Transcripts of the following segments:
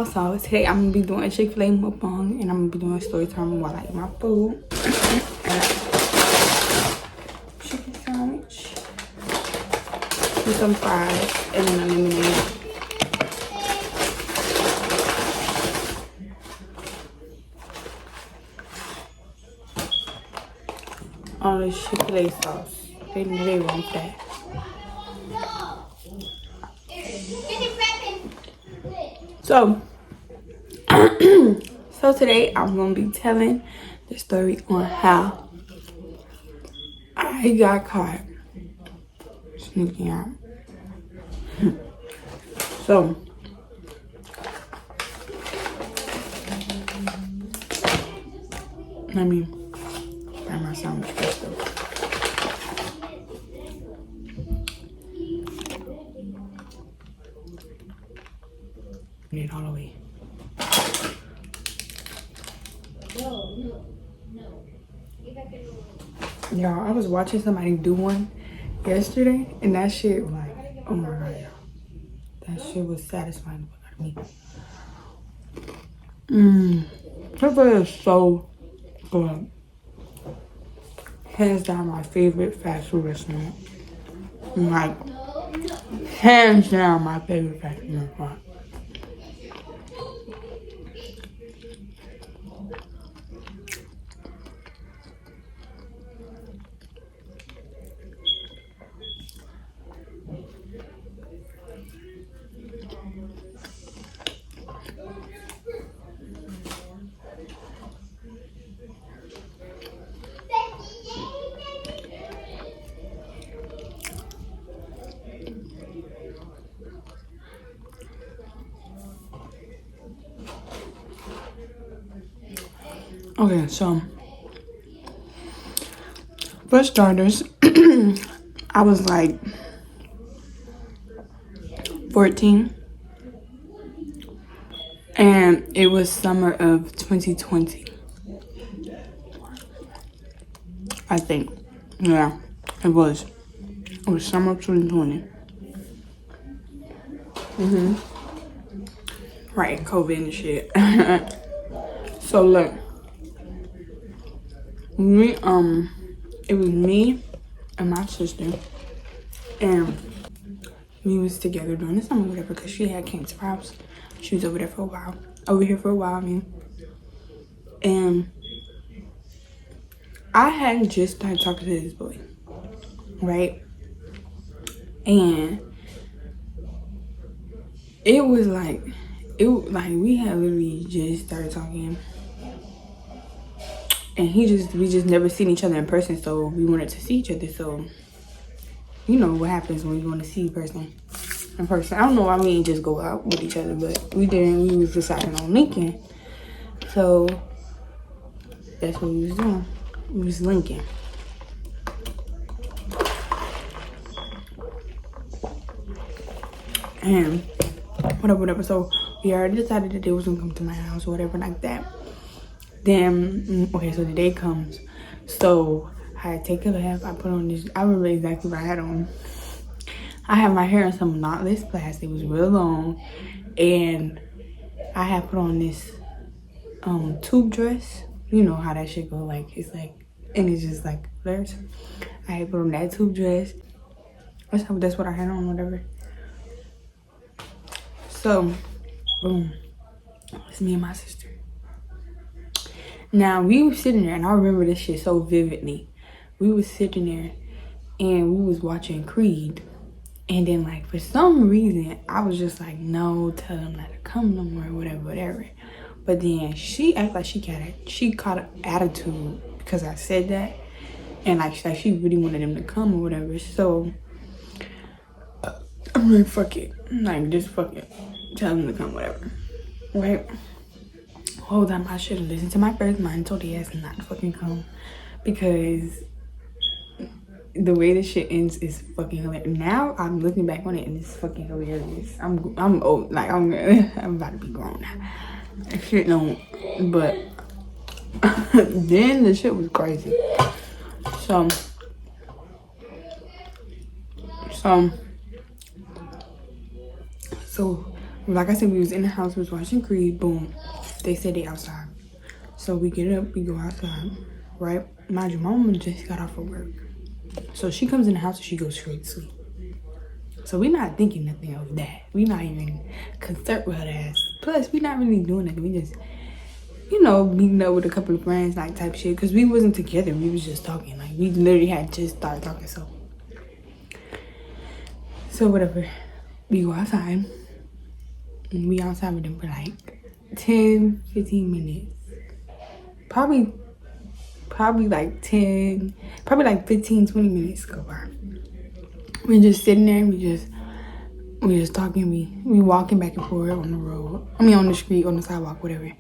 y'all. So today I'm gonna be doing a Chick-fil-A mukbang and I'm gonna be doing a story time while I eat my food. Chicken sandwich with some fries and then a lemonade. All this Chick-fil-A sauce. They want that. So, so today I'm gonna be telling the story on how I got caught sneaking out. So, let me find my sandwich first though. It all the way. Y'all, I was watching somebody do one yesterday, and that shit, like, oh my god, y'all. That shit was satisfying for me. Chick-fil-A is so good. Hands down my favorite fast food restaurant. Like, hands down my favorite fast food restaurant. Okay, so for starters, I was like 14 and it was summer of 2020, I think. Yeah, it was summer of 2020. Right, COVID and shit. So look, it was me and my sister, and we was together during the summer or whatever, because she had came to our house. She was over here for a while, I mean. And I had just started talking to this boy, right? And it was like, we had literally just started talking. And we just never seen each other in person, so we wanted to see each other. So, you know what happens when you want to see a person in person. I don't know why we didn't just go out with each other, but we didn't. We was deciding on linking. So, that's what we was doing. We was linking. And whatever. So, we already decided that they was going to come to my house or whatever like that. Then, okay, so the day comes. So I take a bath. I put on this. I remember exactly what I had on. I had my hair in some knotless plastic. It was real long, and I had put on this tube dress. You know how that shit go. Like, it's like, and it's just like flares. I had put on that tube dress. That's what I had on, whatever. So, boom. It's me and my sister. Now, we were sitting there, and I remember this shit so vividly. We was sitting there, and we was watching Creed. And then, like, for some reason, I was just like, no, tell them not to come no more, whatever. But then she acted like she caught an attitude because I said that. And, like, she really wanted them to come or whatever. So, I'm like, fuck it. Like, just fuck it. Tell them to come, whatever. Right? Hold on, I should have listened to my first mind and told the ass not to fucking come, because the way this shit ends is fucking hilarious. Now I'm looking back on it and it's fucking hilarious. I'm old, like I'm about to be grown now. That shit don't, but then the shit was crazy. So Like I said, we was in the house, we was watching Creed, boom. They said they outside. So we get up, we go outside, right? Mind you, my mama just got off of work. So she comes in the house and she goes straight to sleep. So we not thinking nothing of that. We not even concerned with her ass. Plus, we not really doing nothing. We just, you know, meeting up with a couple of friends, like type shit. Because we wasn't together. We was just talking. Like, we literally had just started talking. So whatever. We go outside. And we outside with them for like 10, 15 minutes. Probably like 10, probably like 15, 20 minutes go by. We just sitting there and we just talking. We walking back and forth on the road. I mean on the street, on the sidewalk, whatever.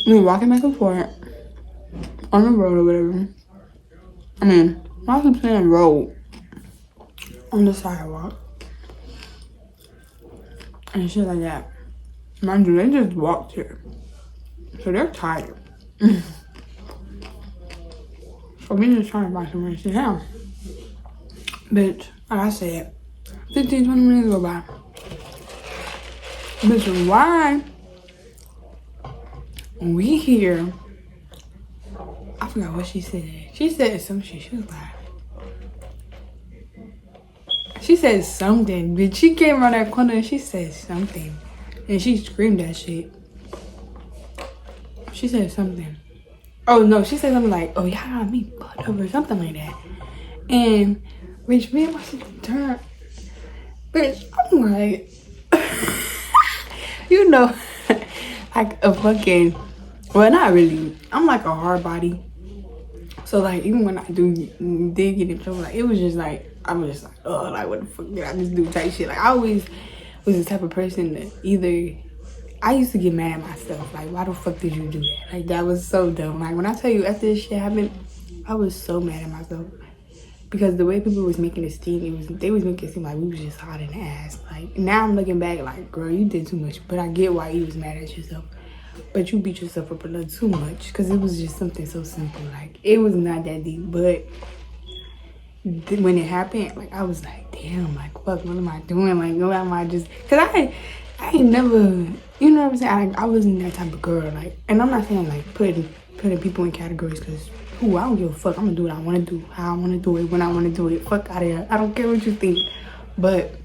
We walking back and forth on the road or whatever. I mean, I keep saying road. On the sidewalk. And shit like that. Mind you, they just walked here. So they're tired. So we just trying to find somewhere to sit down. Bitch, like I said, 15, 20 minutes go by. Bitch, why we here? I forgot what she said. She said some shit. She was like, she said something. Bitch, she came around that corner and she said something. And she screamed that shit. She said something. Oh no, she said something like, oh y'all got me fucked up or something like that. And bitch, me and my sister turned. Bitch, I'm like, you know, like a fucking, well not really. I'm like a hard body. So like even when I did get in trouble, like it was just like, I was just like, oh, like what the fuck did I just do type shit. Like I always was the type of person that either, I used to get mad at myself. Like, why the fuck did you do that? Like, that was so dumb. Like, when I tell you after this shit happened, I was so mad at myself. Because the way people was making it seem, they was making it seem like we was just hot in the ass. Like, now I'm looking back like, girl, you did too much. But I get why you was mad at yourself. But you beat yourself up a little too much. Because it was just something so simple. Like, it was not that deep. But when it happened, like, I was like, damn, like, fuck, what am I doing? Like, what am I just... Because I ain't never... You know what I'm saying? I wasn't that type of girl. Like, and I'm not saying, like, putting people in categories. Because, I don't give a fuck. I'm going to do what I want to do. How I want to do it. When I want to do it. Fuck out of here. I don't care what you think. But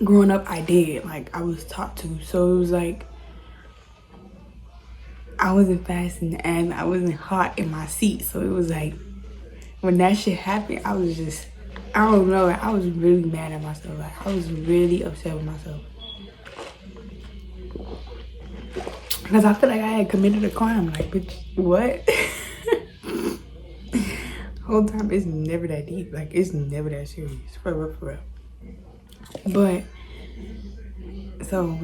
growing up, I did. Like, I was taught to. So, it was like... I wasn't fast in the ass. I wasn't hot in my seat. So, it was like... When that shit happened, I was just, I don't know, like, I was really mad at myself. Like, I was really upset with myself. Because I feel like I had committed a crime. Like, bitch, what? Whole time, it's never that deep. Like, it's never that serious. For real, for real. But, so,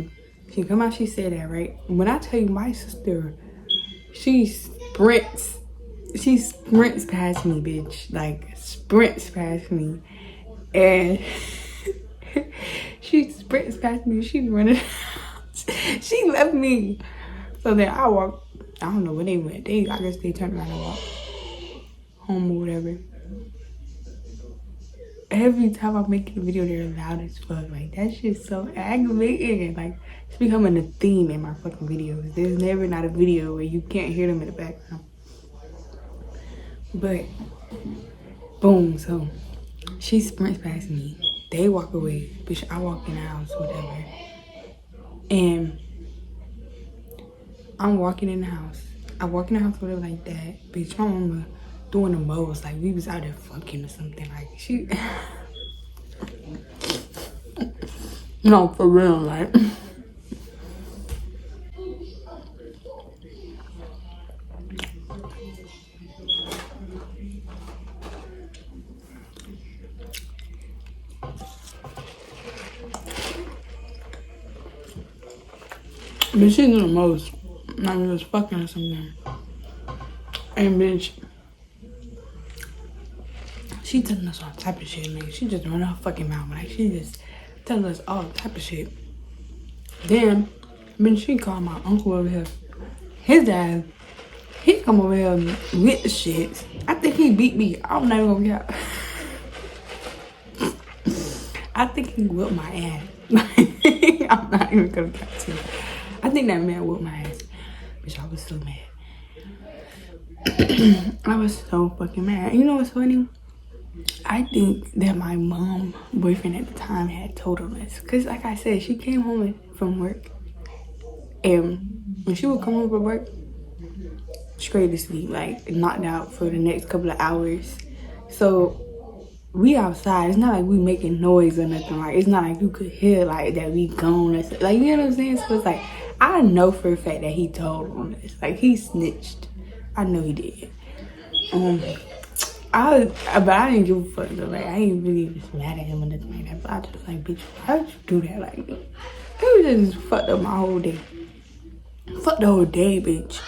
she come out, she said that, right? When I tell you, my sister, she sprints past me, bitch. Like, sprints past me. And she sprints past me. She running. She left me. So then I walked. I don't know where they went. I guess they turned around and walked home or whatever. Every time I make a video, they're loud as fuck. Like, that shit's so aggravating. Like, it's becoming a theme in my fucking videos. There's never not a video where you can't hear them in the background. But, boom, so she sprints past me. They walk away. Bitch, I walk in the house, whatever. And I'm walking in the house. I walk in the house, whatever, like that. Bitch, my mama doing the most. Like, we was out there fucking or something. Like, she... No, for real, like... But she's doing the most. Like, we was fucking or something. And bitch, she telling us all type of shit, man. She just run her fucking mouth. Like, she just telling us all type of shit. Then, bitch, she called my uncle over here. His dad, he come over here with the shit. I think he beat me. I'm not even gonna get I think he whipped my ass. I'm not even gonna cap to you. I think that man whipped my ass. Bitch, I was so mad. I was so fucking mad. You know what's funny? I think that my mom boyfriend at the time had told him this. Cause like I said, she came home from work. And when she would come home from work, straight to sleep, like knocked out for the next couple of hours. So we outside. It's not like we making noise or nothing. Like it's not like you could hear like that we gone. Like you know what I'm saying? So it's like I know for a fact that he told on us. Like he snitched. I know he did. But I didn't give a fuck though. Like I ain't really just mad at him or nothing like that. But I just like, bitch, why would you do that? Like it was just fucked up my whole day. Fuck the whole day, bitch.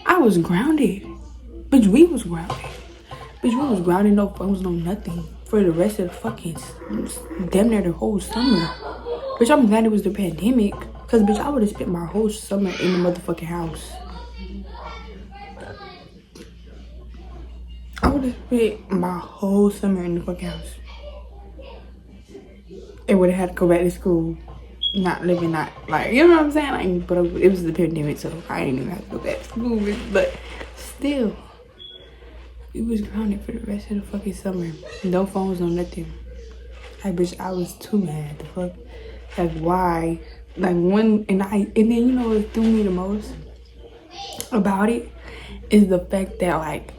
I was grounded. Bitch, we was grounded. Bitch, we was grounded, no phones, no nothing. For the rest of the fucking, damn near the whole summer. Bitch, I'm glad it was the pandemic. Cause bitch, I would have spent my whole summer in the motherfucking house. I would have spent my whole summer in the fucking house. It would have had to go back to school. Not living that, like, you know what I'm saying? Like, but it was the pandemic, so I didn't even have to go back to school. But still, we was grounded for the rest of the fucking summer. No phones, no nothing. Like, bitch, I was too mad. The fuck? Like, why? Like, and then you know what threw me the most about it is the fact that, like,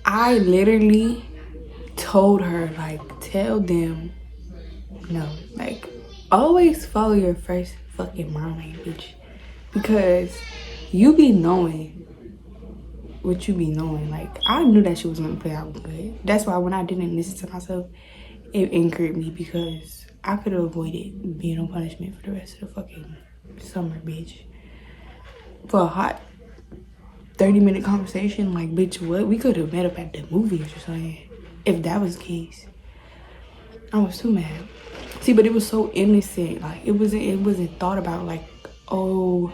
I literally told her, like, tell them no, like, always follow your first fucking mind, bitch. Because you be knowing what you be knowing. Like, I knew that she was gonna play out good. That's why when I didn't listen to myself, it angered me because I could have avoided being on punishment for the rest of the fucking summer, bitch. For a hot 30-minute conversation, like, bitch, what? We could have met up at the movies or something. If that was the case. I was too mad. See, but it was so innocent. Like, it wasn't thought about like, oh,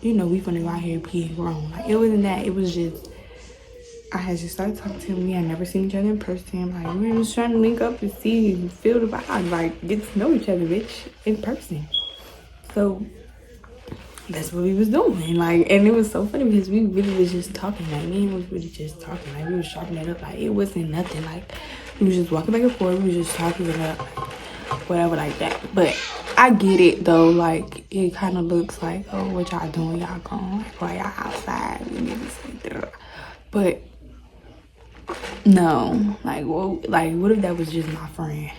you know, we finna go out here being grown. Like, it wasn't that. It was just, I had just started talking to him. We had never seen each other in person. Like, we were just trying to link up and see and feel the vibe. Like, get to know each other, bitch, in person. So, that's what we was doing. Like, and it was so funny because we really was just talking. Like, me and him was really just talking. Like, we was chopping it up. Like, it wasn't nothing. Like, we was just walking back and forth. We was just talking it up. Whatever like that. But I get it though. Like, it kind of looks like, oh, what y'all doing? Y'all going? Like, why y'all outside? But no. Like, well, like, what if that was just my friend?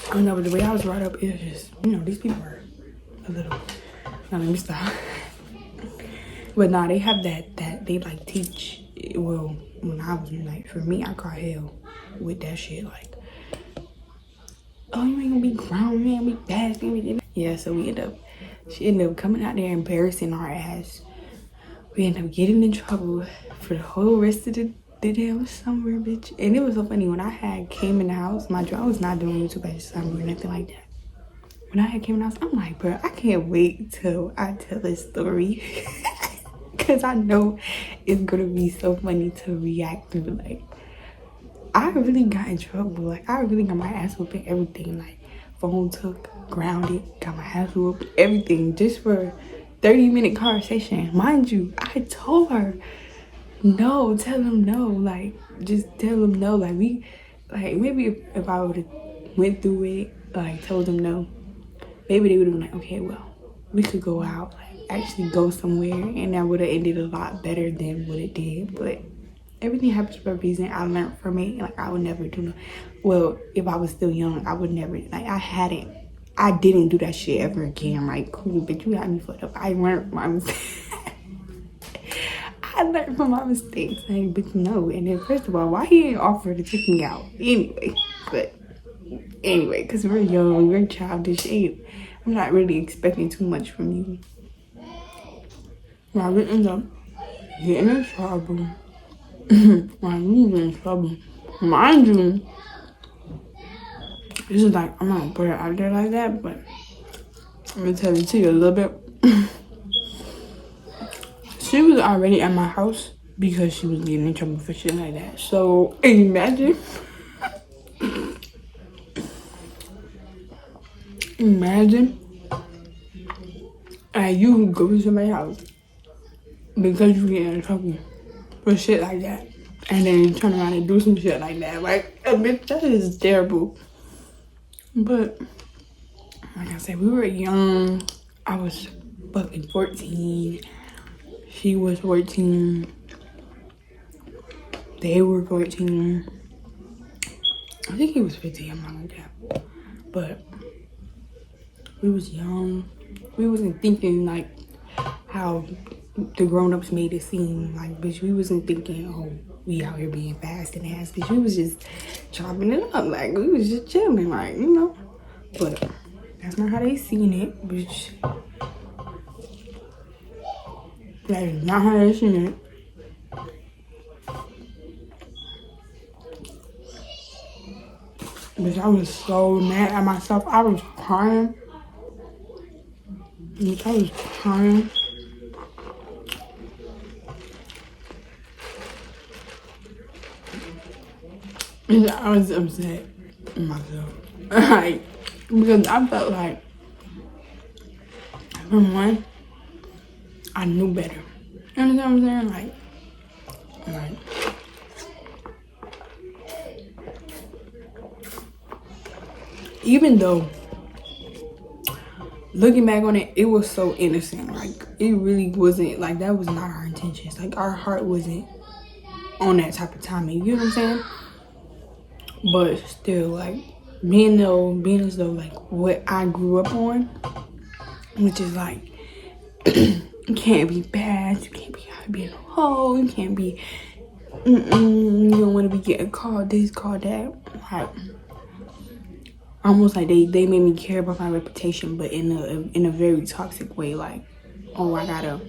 I don't know, but the way I was brought up, it was just, you know, these people are a little, now let me stop. But nah, they have that they like teach, well, when I was like, for me, I caught hell with that shit. Like, oh, you ain't gonna be grown, man, we bad. Yeah, so she ended up coming out there embarrassing our ass. We ended up getting in trouble for the whole rest of the damn summer, bitch. And it was so funny, when I had came in the house, mind you, I was not doing YouTube at the summer or nothing like that. When I had came in the house, I'm like, bro, I can't wait till I tell this story. Because I know it's gonna be so funny to react to. Like, I really got in trouble. Like, I really got my ass whooped and everything. Like, phone took, grounded, got my ass whooped, everything. Just for 30-minute conversation. Mind you, I told her, no, tell them no. Like, just tell them no. Like, maybe if I would have went through it, like, told them no, maybe they would have been like, okay, well, we could go out, like, actually go somewhere, and that would have ended a lot better than what it did. But everything happens for a reason. I learned from it. Like, I would never do no. Well, if I was still young, I would never. Like, I didn't do that shit ever again. Like, cool, bitch, you got me fucked up. I learned my mistakes. I learned from my mistakes. Like, bitch, no. And then, first of all, why he didn't offer to take me out anyway? But anyway, because we're young, we're childish. I'm not really expecting too much from you. Now, we end up getting in trouble. In trouble. Mind you, this is like, I'm not gonna put it out there like that, but I'm gonna tell it to you a little bit. She was already at my house because she was getting in trouble for shit like that. So imagine Imagine you go to somebody's house because you get in trouble for shit like that. And then you turn around and do some shit like that. Like, bitch, that is terrible. But, like I said, we were young. I was fucking 14. She was 14. They were 14. I think he was 15, I'm not like that. But we was young. We wasn't thinking like how the grown-ups made it seem. Like, bitch, we wasn't thinking, oh, we out here being fast and ass. Bitch, we was just chopping it up. Like, we was just chilling, like, you know. But that's not how they seen it, bitch. That is not how they seen it. Bitch, I was so mad at myself. I was crying. Bitch, I was crying. Bitch, I was upset with myself. Like, because I felt like, from one, I knew better. You understand what I'm saying? Like, even though, looking back on it, it was so innocent. Like, it really wasn't, like, that was not our intentions. Like, our heart wasn't on that type of timing. You know what I'm saying? But still, like, being as though, like, what I grew up on, which is, like, you can't be bad, you can't be out being a hoe, you can't be, you don't want to be getting called this, called that. Like, almost like they made me care about my reputation, but in a very toxic way. Like, oh, I gotta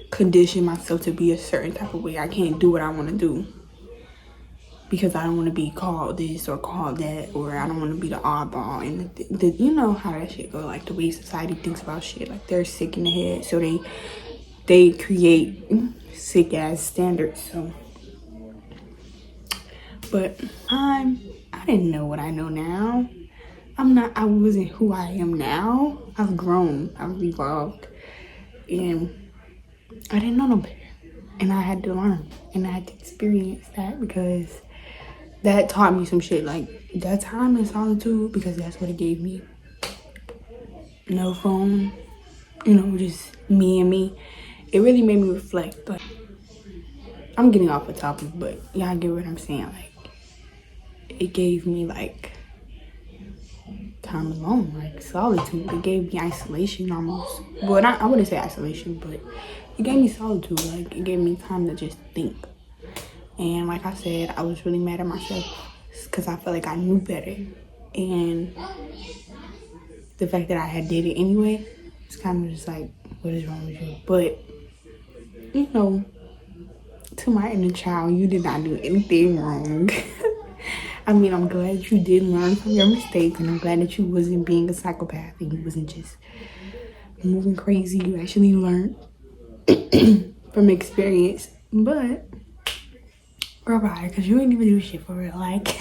condition myself to be a certain type of way. I can't do what I want to do because I don't want to be called this or called that, or I don't want to be the oddball. And you know how that shit go. Like, the way society thinks about shit, like, they're sick in the head, so they create sick ass standards. So, but I didn't know what I know now. I wasn't who I am now. I've grown, I've evolved, and I didn't know no better. And I had to learn, and I had to experience that, because that taught me some shit. Like, that time in solitude, because that's what it gave me. No phone, you know, just me and me. It really made me reflect. But I'm getting off the topic, but y'all get what I'm saying. Like, it gave me, like, time alone, like, solitude. It gave me isolation almost. Well, I wouldn't say isolation, but it gave me solitude. Like, it gave me time to just think. And like I said, I was really mad at myself because I felt like I knew better. And the fact that I had did it anyway, it's kind of just like, what is wrong with you? But, you know, to my inner child, you did not do anything wrong. I mean, I'm glad you did learn from your mistakes, and I'm glad that you wasn't being a psychopath and you wasn't just moving crazy. You actually learned from experience. But, girl, bye, because you ain't even do shit for real. Like,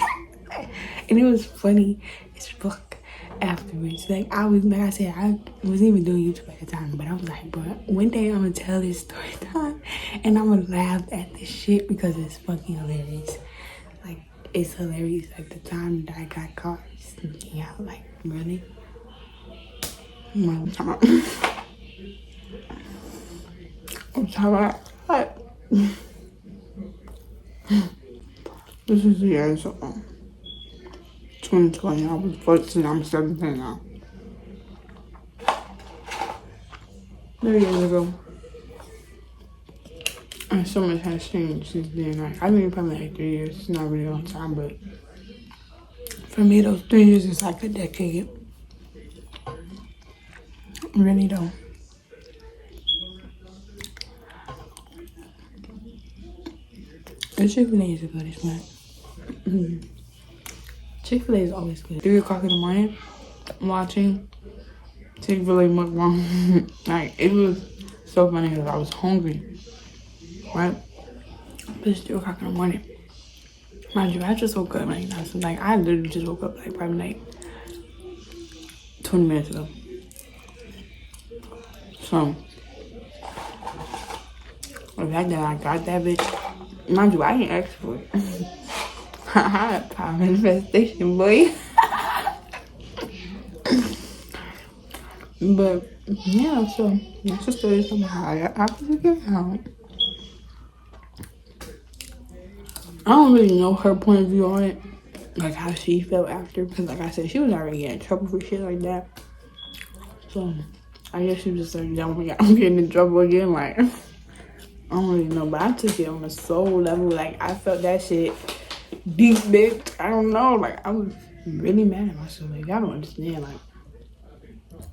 and it was funny as fuck afterwards. Like, I said, I wasn't even doing YouTube at the time, but I was like, bro, one day I'm gonna tell this story time and I'm gonna laugh at this shit because it's fucking hilarious. Like, it's hilarious. Like, the time that I got caught sneaking out, like, really? I'm talking about what? This is the year, so 2020, I was 14, I'm 17 now. 3 years ago. And so much has changed since then. Like, I think probably like 3 years. It's not really a long time, but for me, those 3 years is like a decade. Really though. And Chick-fil-A is the goodest, man. Chick-fil-A is always good. 3 o'clock in the morning, watching Chick-fil-A mukbang. Like, it was so funny because I was hungry, right? But it's 3 o'clock in the morning. Mind you, I just woke up like, I literally just woke up like probably like 20 minutes ago. So, the fact that I got that bitch, mind you, I didn't ask for it. I had a power manifestation, boy. But, yeah, so, that's the story of how I got out of the account. I don't really know her point of view on it, like how she felt after, because like I said, she was already getting in trouble for shit like that. So I guess she was just like, I'm getting in trouble again. Like, I don't really know, but I took it on a soul level. Like, I felt that shit deep, bitch. I don't know. Like, I was really mad at myself. Like, y'all don't understand. Like,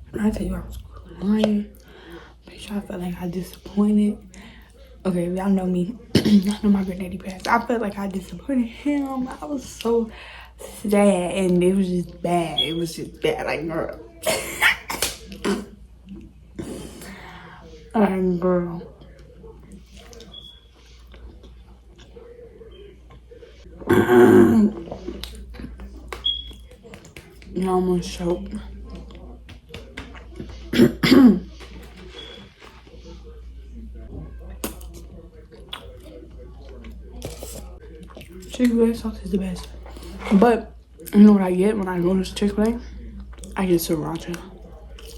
when I tell you I was crying, bitch, I felt like I disappointed. Okay, y'all know me. Y'all know my granddaddy passed. I felt like I disappointed him. I was so sad, and it was just bad. It was just bad. Like, girl. Girl. You almost choked. Chick-fil-A sauce is the best. But, you know what I get when I go to Chick-fil-A? I get sriracha.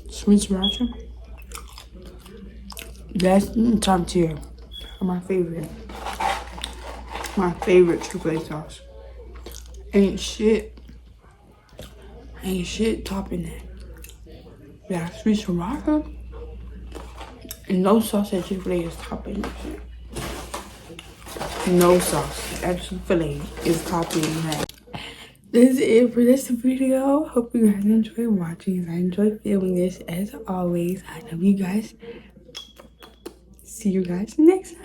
Sweet sriracha. That's top tier. My favorite. My favorite Chick-fil-A sauce. Ain't shit topping that. Yeah, sweet sriracha. And no sauce at Chick-fil-A is topping that shit. No sauce at Chick-fil-A is topping that. This is it for this video. Hope you guys enjoy watching. I enjoy filming this as always. I love you guys. See you guys next time.